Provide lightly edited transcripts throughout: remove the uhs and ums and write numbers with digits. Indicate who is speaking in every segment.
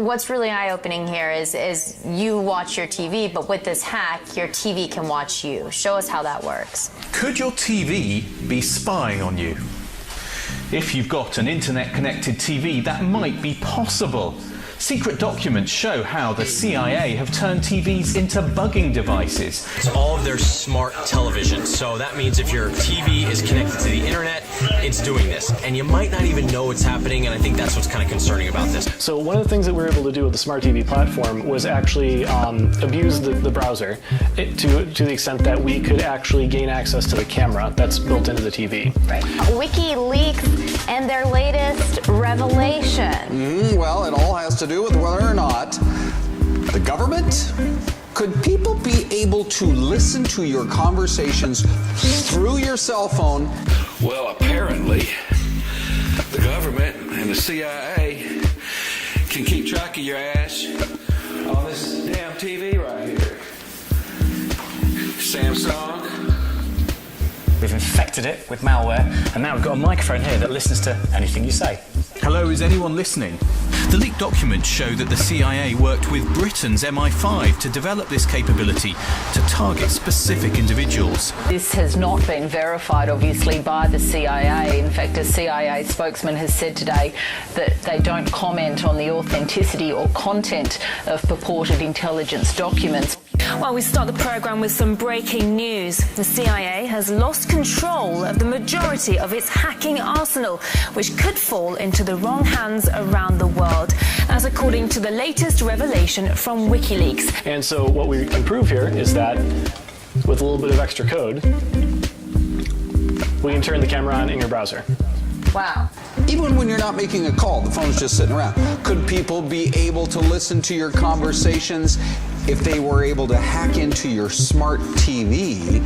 Speaker 1: What's really eye-opening here is you watch your TV, but with this hack, your TV can watch you. Show us how that works.
Speaker 2: Could your TV be spying on you? If you've got an internet-connected TV, that might be possible. Secret documents show how the CIA have turned TVs into bugging devices.
Speaker 3: It's all of their smart television. So that means if your TV is connected to the internet, it's doing this. And you might not even know what's happening, and I think that's what's kind of concerning about this.
Speaker 4: So one of the things that we were able to do with the Smart TV platform was actually abuse the browser to the extent that we could actually gain access to the camera that's built into the TV.
Speaker 1: Right. WikiLeaks and their latest revelation.
Speaker 5: Well, it all has to do with whether or not the government, could people be able to listen to your conversations through your cell phone?
Speaker 6: Well, apparently, the government and the CIA can keep track of your ass on this damn TV right here. Samsung.
Speaker 7: We've infected it with malware, and now we've got a microphone here that listens to anything you say.
Speaker 2: Hello, is anyone listening? The leaked documents show that the CIA worked with Britain's MI5 to develop this capability to target specific individuals.
Speaker 8: This has not been verified, obviously, by the CIA. In fact, a CIA spokesman has said today that they don't comment on the authenticity or content of purported intelligence documents.
Speaker 9: Well, we start the programme with some breaking news. The CIA has lost control of the majority of its hacking arsenal, which could fall into the wrong hands around the world. That's according to the latest revelation from WikiLeaks.
Speaker 4: And so what we can prove here is that with a little bit of extra code, we can turn the camera on in your browser.
Speaker 1: Wow.
Speaker 5: Even when you're not making a call, the phone's just sitting around. Could people be able to listen to your conversations if they were able to hack into your smart TV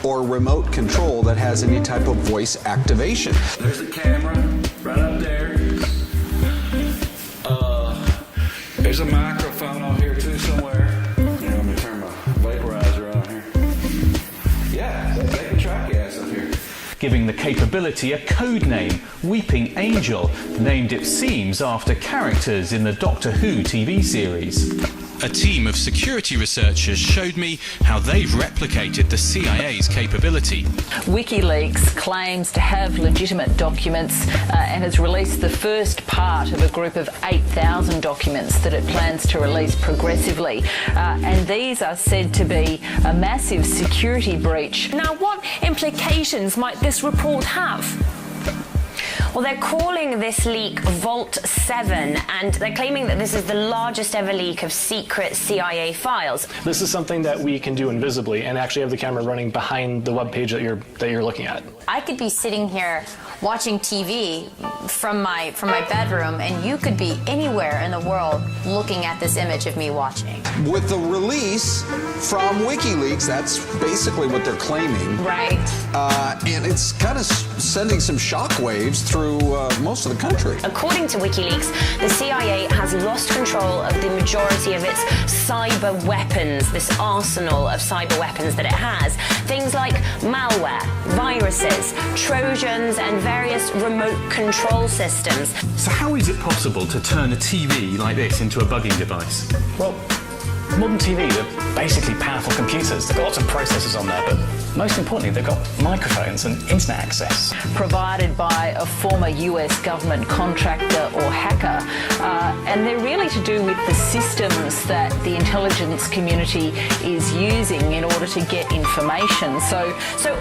Speaker 5: or remote control that has any type of voice activation?
Speaker 6: There's the camera right up there. There's a microphone on here too somewhere. Yeah, let me turn my vaporizer on here. Yeah, they can track your ass up here.
Speaker 2: Giving the capability a code name, Weeping Angel, named it seems after characters in the Doctor Who TV series. A team of security researchers showed me how they've replicated the CIA's capability.
Speaker 8: WikiLeaks claims to have legitimate documents and has released the first part of a group of 8,000 documents that it plans to release progressively. And these are said to be a massive security breach.
Speaker 9: Now, what implications might this report have? Well, they're calling this leak Vault 7, and they're claiming that this is the largest ever leak of secret CIA files.
Speaker 4: This is something that we can do invisibly and actually have the camera running behind the web page that you're looking at.
Speaker 1: I could be sitting here watching TV from my bedroom, and you could be anywhere in the world looking at this image of me watching.
Speaker 5: With the release from WikiLeaks, that's basically what they're claiming.
Speaker 1: Right.
Speaker 5: And it's kind of sending some shockwaves through most of the country.
Speaker 9: According to WikiLeaks, the CIA has lost control of the majority of its cyber weapons, this arsenal of cyber weapons that it has. Things like malware, viruses, Trojans, and various remote control systems.
Speaker 2: So how is it possible to turn a TV like this into a bugging device?
Speaker 7: Well, modern TVs are basically powerful computers. They've got lots of processors on there, but most importantly, they've got microphones and internet access.
Speaker 8: Provided by a former US government contractor or hacker. And they're really to do with the systems that the intelligence community is using in order to get information.
Speaker 9: So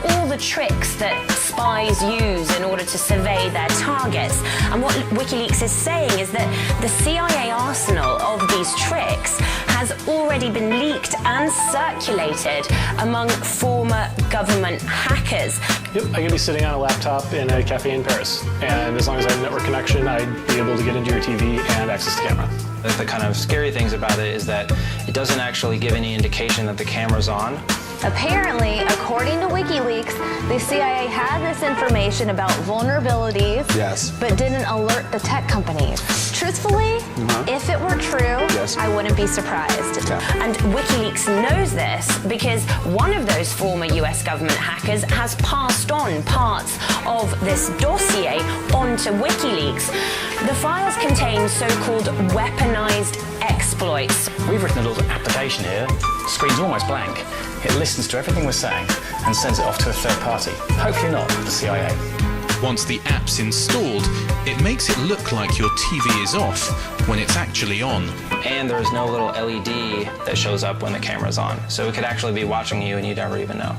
Speaker 9: all the tricks that spies use in order to survey their targets. And what WikiLeaks is saying is that the CIA arsenal of these tricks has already been leaked and circulated among former government hackers.
Speaker 4: Yep, I could be sitting on a laptop in a cafe in Paris, and as long as I have a network connection, I'd be able to get into your TV and access the camera.
Speaker 10: The kind of scary things about it is that it doesn't actually give any indication that the camera's on.
Speaker 1: Apparently, according to WikiLeaks, the CIA had this information about vulnerabilities,
Speaker 5: Yes.
Speaker 1: but didn't alert the tech companies. Truthfully, if it were true,
Speaker 5: yes?
Speaker 9: I wouldn't be surprised.
Speaker 5: Okay.
Speaker 9: And WikiLeaks knows this because one of those former US government hackers has passed on parts of this dossier onto WikiLeaks. The files contain so-called weaponized exploits.
Speaker 7: We've written a little application here. Screen's almost blank. It listens to everything we're saying and sends it off to a third party. Hopefully not the CIA.
Speaker 2: Once the app's installed, it makes it look like your TV is off when it's actually on.
Speaker 10: And there's no little LED that shows up when the camera's on. So it could actually be watching you and you never even know.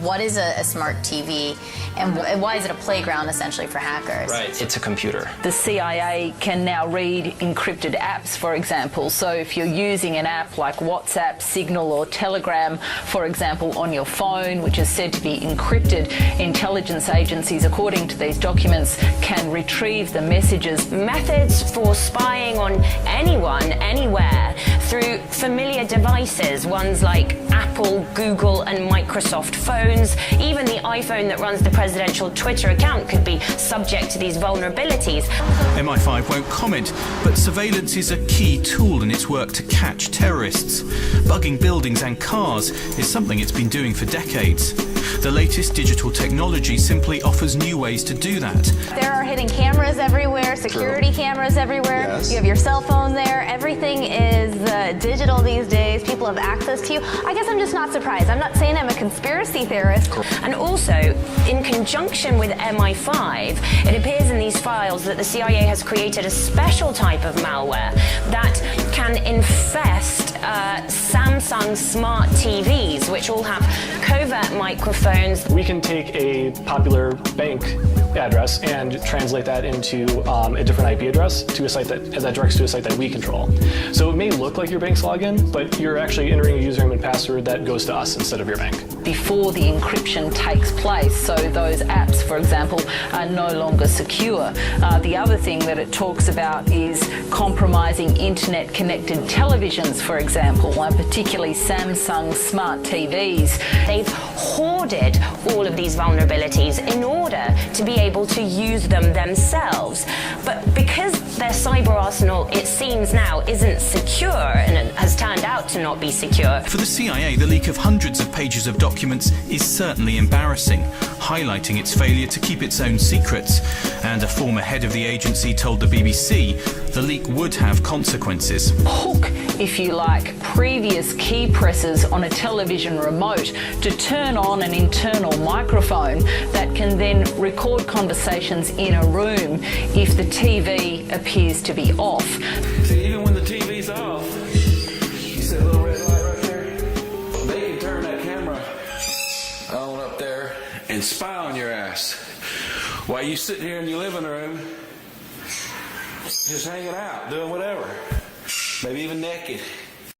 Speaker 1: What is a smart TV, and why is it a playground essentially for hackers?
Speaker 10: Right, it's a computer.
Speaker 8: The CIA can now read encrypted apps, for example. So if you're using an app like WhatsApp, Signal or Telegram, for example, on your phone, which is said to be encrypted, intelligence agencies, according to these documents, can retrieve the messages.
Speaker 9: Methods for spying on anyone, anywhere, through familiar devices, ones like Apple, Google and Microsoft phones. Even the iPhone that runs the presidential Twitter account could be subject to these vulnerabilities.
Speaker 2: MI5 won't comment, but surveillance is a key tool in its work to catch terrorists. Bugging buildings and cars is something it's been doing for decades. The latest digital technology simply offers new ways to do that.
Speaker 1: There are hidden cameras everywhere, security cameras everywhere.
Speaker 5: Yes.
Speaker 1: You have your cell phone there. Everything is digital these days. People have access to you. I guess I'm just not surprised. I'm not saying I'm a conspiracy theorist.
Speaker 9: And also, in conjunction with MI5, it appears in these files that the CIA has created a special type of malware that can infest Samsung smart TVs, which all have covert microphones.
Speaker 4: We can take a popular bank address and translate that into a different IP address to a site that directs to a site that we control. So it may look like your bank's login, but you're actually entering a username and password that goes to us instead of your bank.
Speaker 8: Before the encryption takes place, so those apps, for example, are no longer secure. The other thing that it talks about is compromising internet-connected televisions, for example, particularly Samsung smart TVs.
Speaker 9: They've hoarded all of these vulnerabilities in order to be able to use them themselves. But because their cyber arsenal, it seems now, isn't secure, and it has turned out to not be secure.
Speaker 2: For the CIA, the leak of hundreds of pages of documents is certainly embarrassing, highlighting its failure to keep its own secrets. And a former head of the agency told the BBC the leak would have consequences.
Speaker 8: Hook, if you like, previous key presses on a television remote to turn on an internal microphone that can then record conversations in a room if the TV appears to be off.
Speaker 6: See, even when the TV's off, you see that little red light right there? They can turn that camera on up there and spy on your ass while you sitting here in your living room just hanging out, doing whatever, maybe even naked.